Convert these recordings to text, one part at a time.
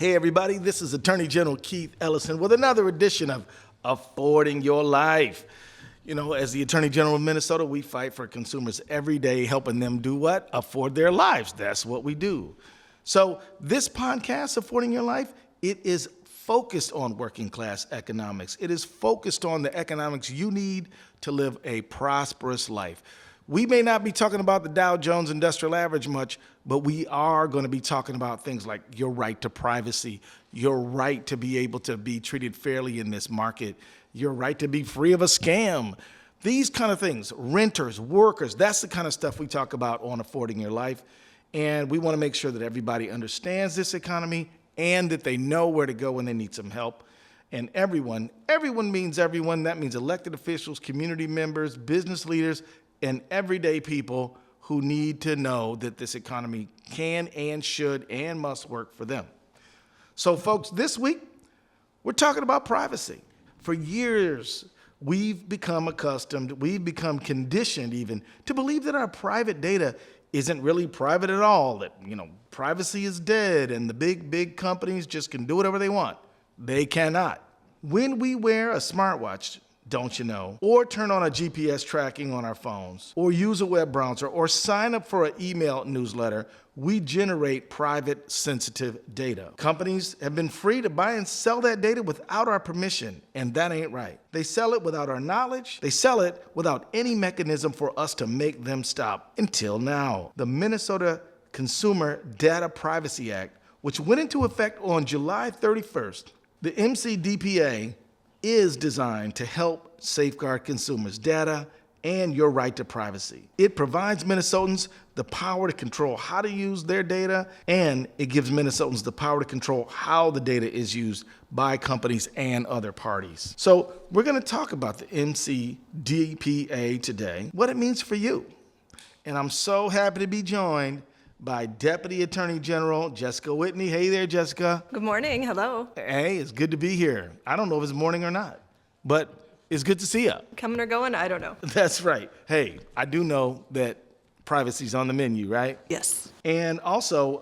Hey everybody, this is Attorney General Keith Ellison with another edition of Affording Your Life. You know, as the Attorney General of Minnesota, we fight for consumers every day, helping them do what? Afford their lives. That's what we do. So this podcast, Affording Your Life, it is focused on working class economics. It is focused on the economics you need to live a prosperous life. We may not be talking about the Dow Jones Industrial Average much, but we are going to be talking about things like your right to privacy, your right to be able to be treated fairly in this market, your right to be free of a scam, these kind of things, renters, workers, that's the kind of stuff we talk about on Affording Your Life. And we want to make sure that everybody understands this economy and that they know where to go when they need some help. And everyone means everyone. That means elected officials, community members, business leaders, and everyday people who need to know that this economy can and should and must work for them. So folks, this week, we're talking about privacy. For years, we've become accustomed, we've become conditioned even to believe that our private data isn't really private at all, that, privacy is dead and the big companies just can do whatever they want. They cannot. When we wear a smartwatch, don't you know, or turn on a GPS tracking on our phones, or use a web browser, or sign up for an email newsletter, we generate private, sensitive data. Companies have been free to buy and sell that data without our permission, and that ain't right. They sell it without our knowledge. They sell it without any mechanism for us to make them stop, until now. The Minnesota Consumer Data Privacy Act, which went into effect on July 31st, the MCDPA is designed to help safeguard consumers' data and your right to privacy. It provides Minnesotans the power to control how to use their data, and it gives Minnesotans the power to control how the data is used by companies and other parties. So we're going to talk about the MCDPA today, what it means for you. And I'm so happy to be joined by Deputy Attorney General Jessica Whitney. Hey there, Jessica. Good morning. Hello. Hey, it's good to be here. I don't know if it's morning or not, but it's good to see you. Coming or going? I don't know. That's right. Hey, I do know that privacy's on the menu, right? Yes. And also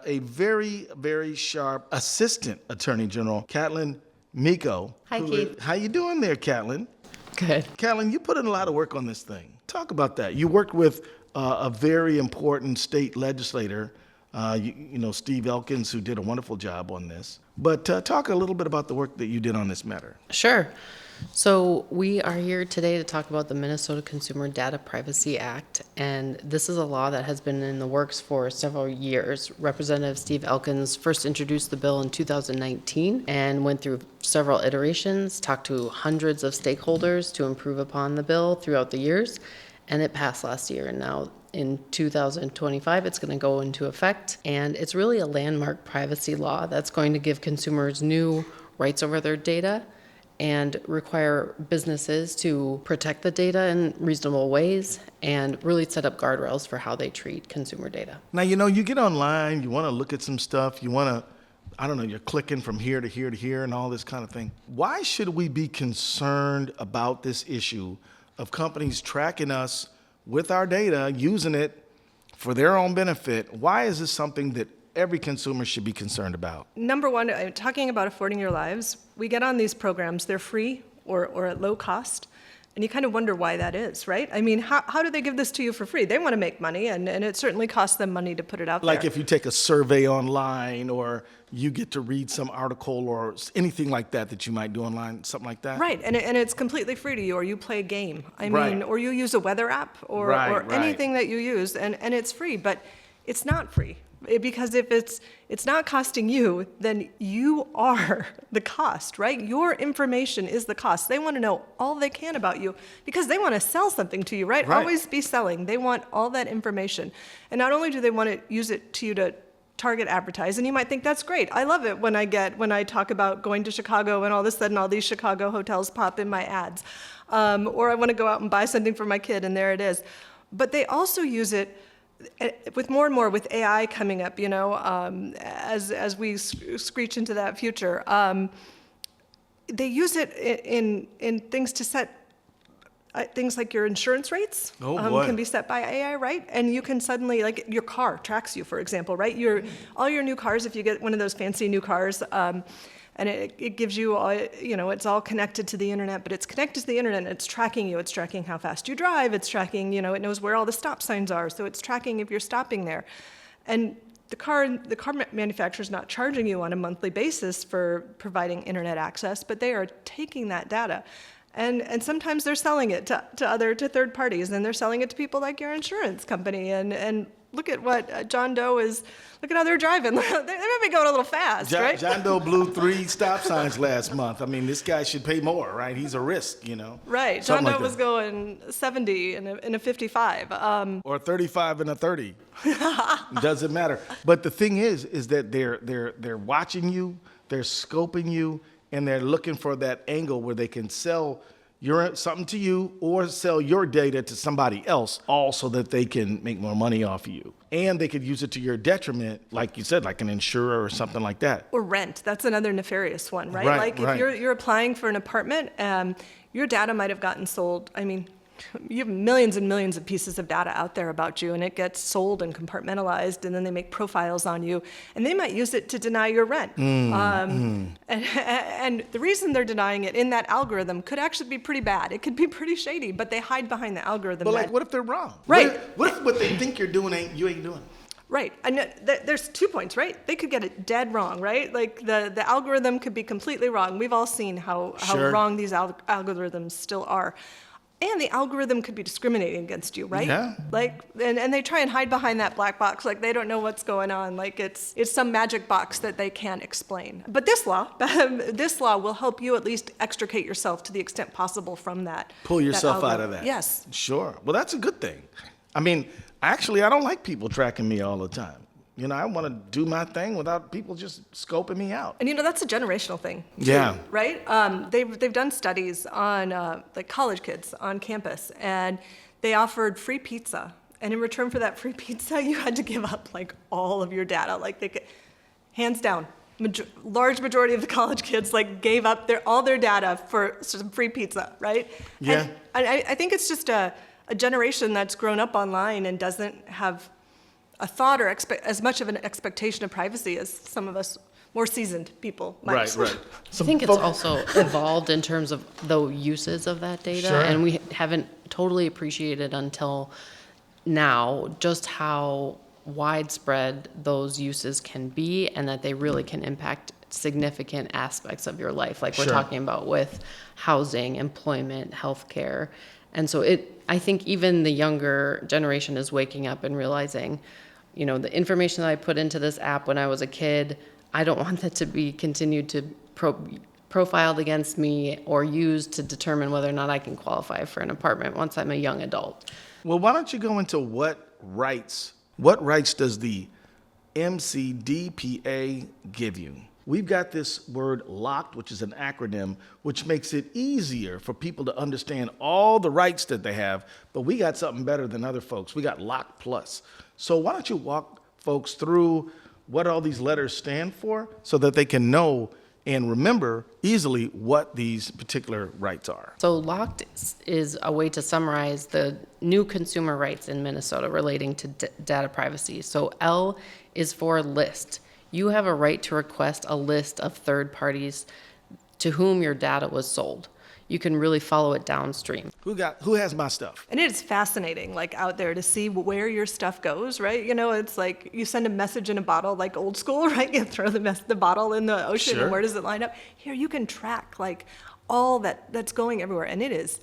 a very, very sharp Assistant Attorney General, Catlin Miko. Hi, Keith. How you doing there, Catlin? Good. Catlin, you put in a lot of work on this thing. Talk about that. You worked with a very important state legislator, Steve Elkins, who did a wonderful job on this. But talk a little bit about the work that you did on this matter. Sure. So we are here today to talk about the Minnesota Consumer Data Privacy Act, and this is a law that has been in the works for several years. Representative Steve Elkins first introduced the bill in 2019 and went through several iterations, talked to hundreds of stakeholders to improve upon the bill throughout the years, and it passed last year. And now in 2025, it's going to go into effect, and it's really a landmark privacy law that's going to give consumers new rights over their data and require businesses to protect the data in reasonable ways and really set up guardrails for how they treat consumer data. Now, you get online, you want to look at some stuff, you're clicking from here to here to here and all this kind of thing. Why should we be concerned about this issue of companies tracking us with our data, using it for their own benefit? Why is this something that every consumer should be concerned about? Number one, talking about affording your lives, we get on these programs, they're free or at low cost, and you kind of wonder why that is, right? I mean, how do they give this to you for free? They want to make money, and it certainly costs them money to put it out there. Like if you take a survey online, or you get to read some article or anything like that you might do online, something like that? Right, and it's completely free to you, or you play a game. Right. Or you use a weather app, or anything that you use, and it's free, but it's not free. Because if it's not costing you, then you are the cost, right? Your information is the cost. They want to know all they can about you because they want to sell something to you, right? Always be selling. They want all that information. And not only do they want to use it to you to target advertise, and you might think that's great. I love it when I talk about going to Chicago and all of a sudden all these Chicago hotels pop in my ads. Or I want to go out and buy something for my kid and there it is. But they also use it with more and more with AI coming up, as we screech into that future, they use it in things to set things like your insurance rates can be set by AI, right? And you can suddenly, like your car tracks you, for example, right? All your new cars, if you get one of those fancy new cars, and it gives you, it's all connected to the internet, but it's connected to the internet and it's tracking you. It's tracking how fast you drive. It's tracking, it knows where all the stop signs are. So it's tracking if you're stopping there. And the car manufacturer is not charging you on a monthly basis for providing internet access, but they are taking that data. And sometimes they're selling it to third parties, and they're selling it to people like your insurance company. And look at what John Doe look at how they're driving. They might be going a little fast, right? John Doe blew 3 stop signs last month. I mean, this guy should pay more, right? He's a risk, Right. John Doe was going 70 in a 55. Or 35 and a 30. Doesn't matter. But the thing is that they're watching you, they're scoping you, and they're looking for that angle where they can sell something to you or sell your data to somebody else, all so that they can make more money off of you. And they could use it to your detriment, like you said, like an insurer or something like that. Or rent. That's another nefarious one, right? If you're applying for an apartment, your data might have gotten sold. I mean, you have millions and millions of pieces of data out there about you, and it gets sold and compartmentalized, and then they make profiles on you, and they might use it to deny your rent. And the reason they're denying it in that algorithm could actually be pretty bad. It could be pretty shady, but they hide behind the algorithm. But what if they're wrong? Right. What if what they think you're doing you ain't doing? Right. And there's 2 points, right? They could get it dead wrong, right? Like the algorithm could be completely wrong. We've all seen how wrong these algorithms still are. And the algorithm could be discriminating against you, right? Yeah. And they try and hide behind that black box, like they don't know what's going on, like it's some magic box that they can't explain. But this law will help you at least extricate yourself to the extent possible from that. Pull yourself out of that. Yes. Sure. Well, that's a good thing. I mean, actually, I don't like people tracking me all the time. I want to do my thing without people just scoping me out. And that's a generational thing, too, yeah. Right? They've done studies on like college kids on campus, and they offered free pizza. And in return for that free pizza, you had to give up like all of your data. Like they could, hands down, large majority of the college kids like gave up all their data for some free pizza, right? Yeah. And I think it's just a generation that's grown up online and doesn't have a thought or as much of an expectation of privacy as some of us more seasoned people might. Right. I think it's also evolved in terms of the uses of that data, Sure. and we haven't totally appreciated until now just how widespread those uses can be, and that they really can impact significant aspects of your life, like we're Sure. talking about with housing, employment, healthcare. And so I think even the younger generation is waking up and realizing, the information that I put into this app when I was a kid, I don't want that to be continued to profiled against me or used to determine whether or not I can qualify for an apartment once I'm a young adult. Well, why don't you go into what rights does the MCDPA give you? We've got this word LOCKED, which is an acronym, which makes it easier for people to understand all the rights that they have, but we got something better than other folks. We got LOCKED Plus. So why don't you walk folks through what all these letters stand for so that they can know and remember easily what these particular rights are. So LOCKED is a way to summarize the new consumer rights in Minnesota relating to data privacy. So L is for list. You have a right to request a list of third parties to whom your data was sold. You can really follow it downstream. Who has my stuff? And it is fascinating, like out there to see where your stuff goes, right? It's like you send a message in a bottle, like old school, right? You throw the bottle in the ocean, Sure. And where does it line up? Here you can track like all that's going everywhere, and it is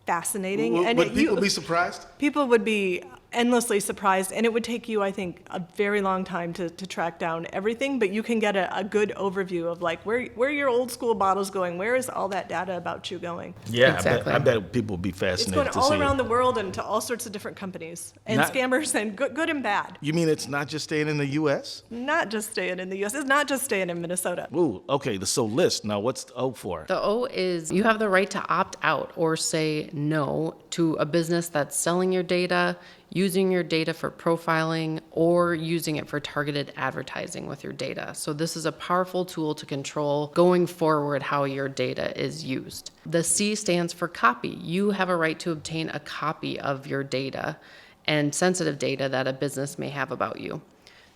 fascinating. Would people be surprised? People would be endlessly surprised, and it would take you, I think, a very long time to track down everything, but you can get a good overview of like where your old school bottle's going, where is all that data about you going. Yeah, Exactly. I bet people would be It's fascinated going to all see around it. the world and to all sorts of different companies and Not- scammers and good and bad. You mean it's not just staying in the U.S.? Not just staying in the U.S. It's not just staying in Minnesota. Ooh, okay, so list. Now, what's the O for? The O is you have the right to opt out or say no to a business that's selling your data, using your data for profiling, or using it for targeted advertising with your data. So this is a powerful tool to control going forward how your data is used. The C stands for copy. You have a right to obtain a copy of your data and sensitive data that a business may have about you.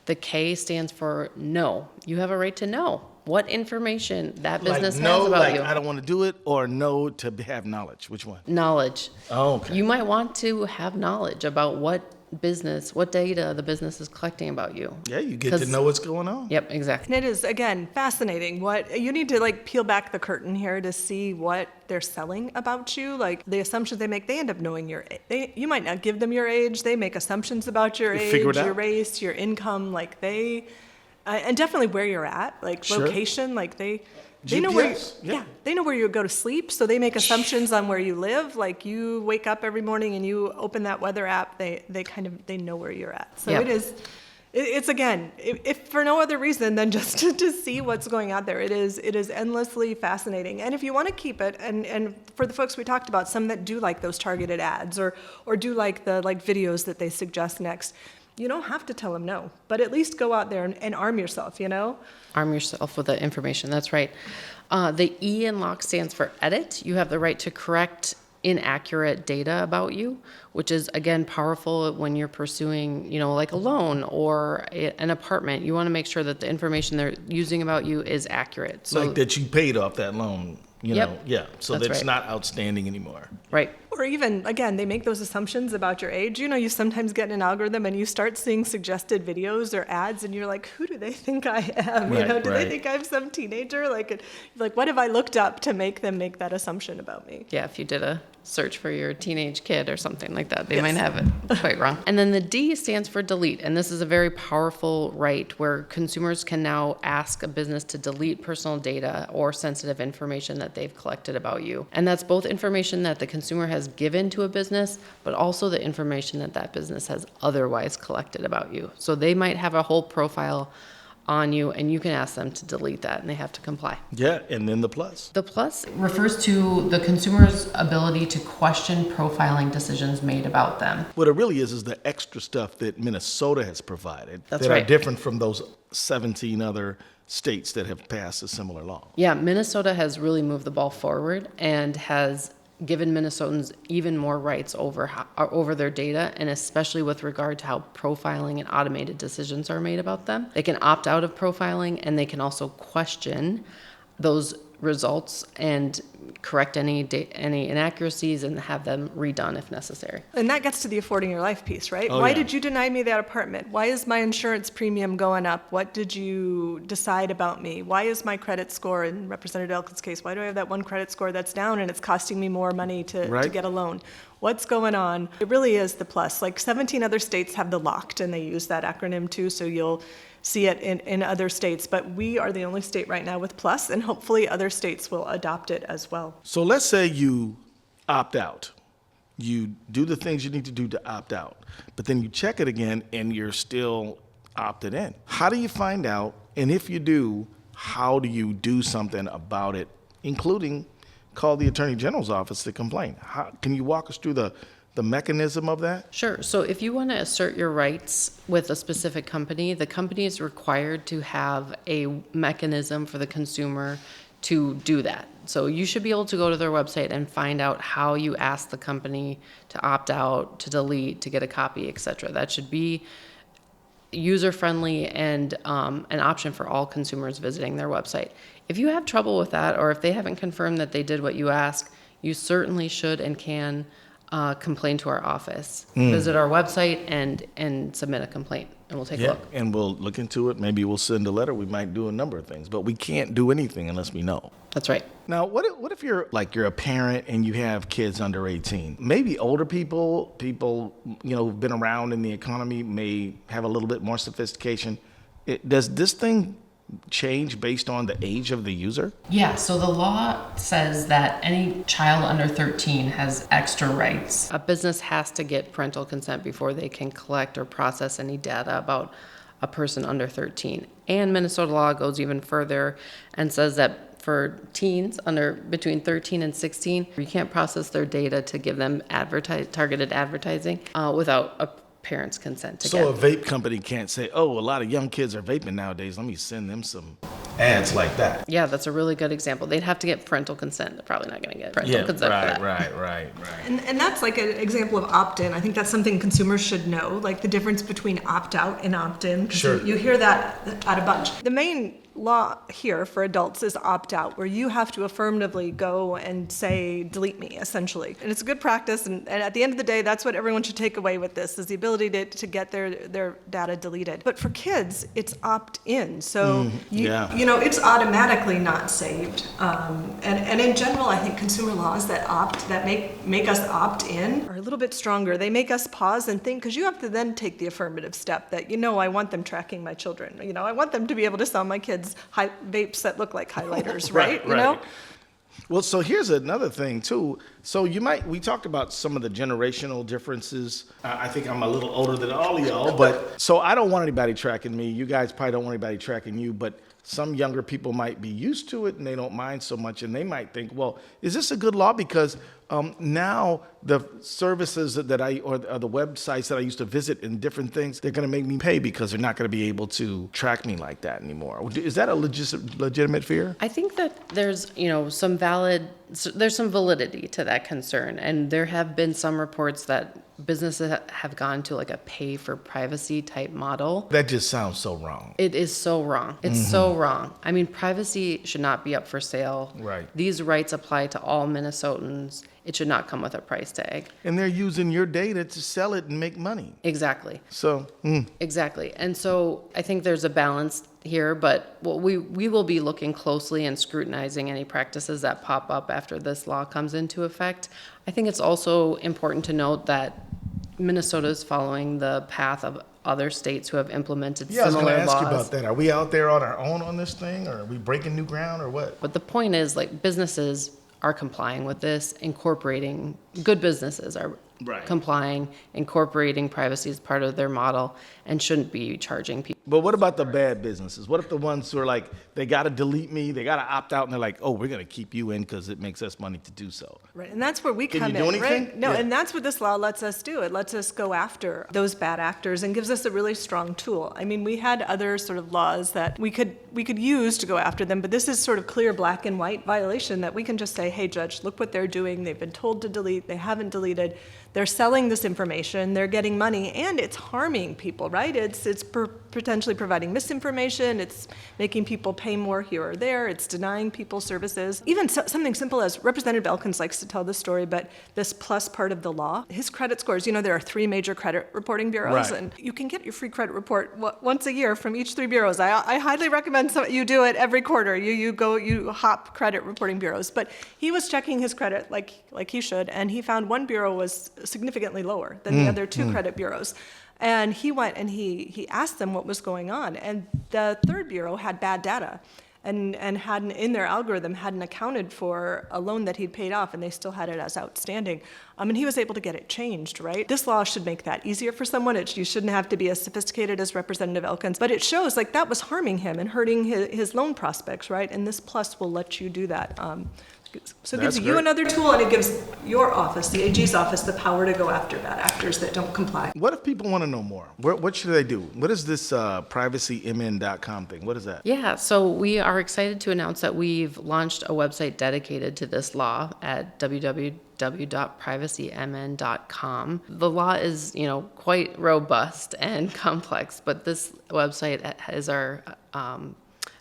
The K stands for know. You have a right to know what information that business has about you. I don't want to do it, or no to have knowledge. Which one? Knowledge. Oh, okay. You might want to have knowledge about what data the business is collecting about you. Yeah, you get to know what's going on. Yep, exactly. And it is, again, fascinating. What you need to like peel back the curtain here to see what they're selling about you. Like the assumptions they make, they end up knowing you might not give them your age. They make assumptions about your age, your race, your income. Like and definitely where you're at, like location. Like they know where. Yeah, they know where you go to sleep. So they make assumptions on where you live. Like you wake up every morning and you open that weather app. They know where you're at. So it's again, if for no other reason than just to see what's going on there. It is endlessly fascinating. And if you want to keep it, and for the folks we talked about, some that do like those targeted ads or do like the videos that they suggest next, you don't have to tell them no, but at least go out there and arm yourself, Arm yourself with the information, that's right. The E in LOCK stands for edit. You have the right to correct inaccurate data about you, which is, again, powerful when you're pursuing, like a loan or an apartment. You want to make sure that the information they're using about you is accurate. So, like that you paid off that loan. Yep. So that's not outstanding anymore. Right. Or even, again, they make those assumptions about your age. You sometimes get in an algorithm and you start seeing suggested videos or ads and you're like, who do they think I am? Do they think I'm some teenager? Like, what have I looked up to make them make that assumption about me? Yeah, if you did a search for your teenage kid or something like that, they might have it quite wrong. And then the D stands for delete. And this is a very powerful right where consumers can now ask a business to delete personal data or sensitive information that they've collected about you. And that's both information that the consumer has given to a business, but also the information that business has otherwise collected about you. So they might have a whole profile on you, and you can ask them to delete that, and they have to comply. Yeah, and then the plus. The plus refers to the consumer's ability to question profiling decisions made about them. What it really is the extra stuff that Minnesota has provided That's that right. are different from those 17 other states that have passed a similar law. Yeah, Minnesota has really moved the ball forward and has given Minnesotans even more rights over their data, and especially with regard to how profiling and automated decisions are made about them. They can opt out of profiling, and they can also question those results and correct any inaccuracies and have them redone if necessary. And that gets to the affording your life piece, right? Why did you deny me that apartment? Why is my insurance premium going up? What did you decide about me? Why is my credit score, in Representative Elkins' case, why do I have that one credit score that's down and it's costing me more money to get a loan? What's going on? It really is the plus. Like 17 other states have the LOCKED, and they use that acronym too, so you'll see it in other states. But we are the only state right now with plus, and hopefully other states will adopt it as well. So let's say you opt out. You do the things you need to do to opt out, but then you check it again and you're still opted in. How do you find out? And if you do, how do you do something about it, including call the Attorney General's office to complain? Can you walk us through the mechanism of that? Sure. So if you want to assert your rights with a specific company, the company is required to have a mechanism for the consumer to do that. So you should be able to go to their website and find out how you ask the company to opt out, to delete, to get a copy, etc. That should be user-friendly and an option for all consumers visiting their website. If you have trouble with that, or if they haven't confirmed that they did what you ask, you certainly should and can complain to our office. Visit our website and submit a complaint, and we'll take a look. And we'll look into it. Maybe we'll send a letter. We might do a number of things, but we can't do anything unless we know. That's right. Now, what if you're a parent and you have kids under 18? Maybe older people, who've been around in the economy may have a little bit more sophistication. Does this thing change based on the age of the user? Yeah, so the law says that any child under 13 has extra rights. A business has to get parental consent before they can collect or process any data about a person under 13. And Minnesota law goes even further and says that for teens between 13 and 16, you can't process their data to give them targeted advertising without a parent's consent. So a vape company can't say, oh, a lot of young kids are vaping nowadays, let me send them some ads like that. Yeah, that's a really good example. They'd have to get parental consent. They're probably not going to get parental consent for that. Right. And that's like an example of opt-in. I think that's something consumers should know, like the difference between opt-out and opt-in. 'Cause Sure. You hear that at a bunch. The main law here for adults is opt-out, where you have to affirmatively go and say, delete me, essentially. And it's a good practice, and at the end of the day, that's what everyone should take away with this, is the ability to get their data deleted. But for kids, it's opt-in, so it's automatically not saved. And in general, I think consumer laws that make us opt-in are a little bit stronger. They make us pause and think, because you have to then take the affirmative step that, I want them tracking my children. I want them to be able to sell my kids vapes that look like highlighters, right? Well, so here's another thing too. So we talked about some of the generational differences. I think I'm a little older than all of y'all, but so I don't want anybody tracking me. You guys probably don't want anybody tracking you, but some younger people might be used to it and they don't mind so much, and they might think, well, is this a good law? Because now the services or the websites that I used to visit and different things, they're going to make me pay because they're not going to be able to track me like that anymore. Is that a legitimate fear? I think that there's, some validity to that concern. And there have been some reports that businesses have gone to like a pay for privacy type model. That just sounds so wrong. It is so wrong. It's so wrong. I mean, privacy should not be up for sale. Right. These rights apply to all Minnesotans. It should not come with a price tag. And they're using your data to sell it and make money. Exactly. So. Exactly. And so I think there's a balance here, but we will be looking closely and scrutinizing any practices that pop up after this law comes into effect. I think it's also important to note that Minnesota is following the path of other states who have implemented similar laws. I was going to ask you about that. Are we out there on our own on this thing, or are we breaking new ground, or what? But the point is, like, businesses are complying with this, good businesses are complying, incorporating privacy as part of their model, and shouldn't be charging people. But what about the bad businesses? What if the ones who are like, they got to delete me, they got to opt out, and they're like, oh, we're going to keep you in because it makes us money to do so. Right, and that's where we come in, do anything? right? No, Yeah. and that's what this law lets us do. It lets us go after those bad actors and gives us a really strong tool. I mean, we had other sort of laws that we could use to go after them, but this is sort of clear black and white violation that we can just say, hey, judge, look what they're doing. They've been told to delete. They haven't deleted. They're selling this information. They're getting money, and it's harming people, right? It's potentially providing misinformation. It's making people pay more here or there. It's denying people services. Even something simple as Representative Elkins likes to tell this story, but this plus part of the law, his credit scores, there are 3 major credit reporting bureaus, Right. and you can get your free credit report once a year from each 3 bureaus. I highly recommend you do it every quarter. You hop credit reporting bureaus. But he was checking his credit like he should, and he found one bureau was significantly lower than the other 2 credit bureaus. And he went and he asked them what was going on. And the 3rd bureau had bad data and hadn't, in their algorithm, hadn't accounted for a loan that he'd paid off, and they still had it as outstanding. And he was able to get it changed, right? This law should make that easier for someone. You shouldn't have to be as sophisticated as Representative Elkins, but it shows like that was harming him and hurting his loan prospects, right? And this plus will let you do that. So it gives you another tool, and it gives your office, the AG's office, the power to go after bad actors that don't comply. What if people want to know more? What should they do? What is this privacymn.com thing? What is that? Yeah, so we are excited to announce that we've launched a website dedicated to this law at www.privacymn.com. The law is, quite robust and complex, but this website is our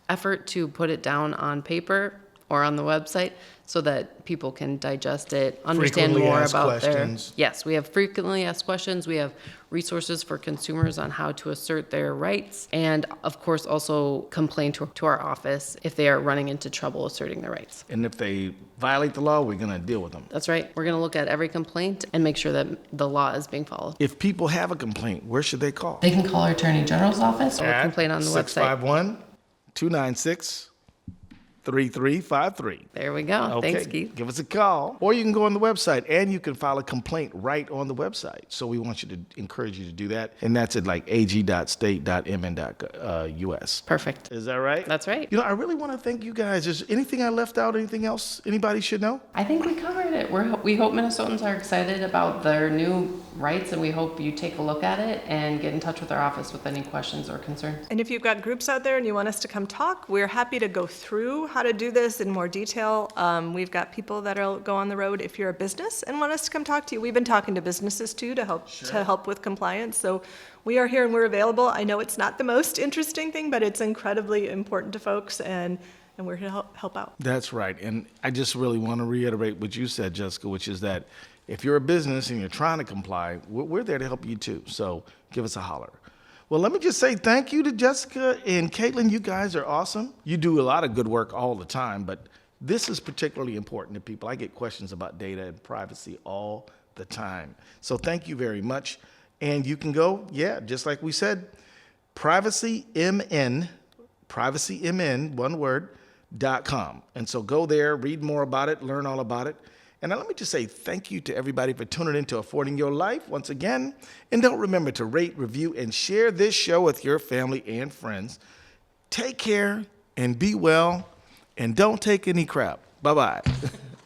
effort to put it down on paper or on the website so that people can digest it, understand more about questions. Yes, we have frequently asked questions. We have resources for consumers on how to assert their rights, and of course also complain to our office if they are running into trouble asserting their rights. And if they violate the law, we're going to deal with them. That's right. We're going to look at every complaint and make sure that the law is being followed. If people have a complaint, where should they call? They can call our Attorney General's office or complain on the website. 651-296 3353. There we go. Okay, Thanks, Keith. give us a call. Or you can go on the website, and you can file a complaint right on the website. So we want you to encourage you to do that. And that's at like ag.state.mn.us. Perfect. Is that right? That's right. You know, I really want to thank you guys. Is there anything I left out? Anything else anybody should know? I think we covered it. We hope Minnesotans are excited about their new rights, and we hope you take a look at it and get in touch with our office with any questions or concerns. And if you've got groups out there and you want us to come talk, we're happy to go through how to do this in more detail. We've got people that'll go on the road if you're a business and want us to come talk to you. We've been talking to businesses too to help with compliance. So we are here and we're available. I know it's not the most interesting thing, but it's incredibly important to folks, and we're here to help out. That's right. And I just really want to reiterate what you said, Jessica, which is that if you're a business and you're trying to comply, we're there to help you too. So give us a holler. Well, let me just say thank you to Jessica and Caitlin. You guys are awesome. You do a lot of good work all the time, but this is particularly important to people. I get questions about data and privacy all the time. So thank you very much. And you can go, just like we said, privacymn, one word, .com. And so go there, read more about it, learn all about it. And now let me just say thank you to everybody for tuning in to Affording Your Life once again. And don't remember to rate, review, and share this show with your family and friends. Take care and be well, and don't take any crap. Bye-bye.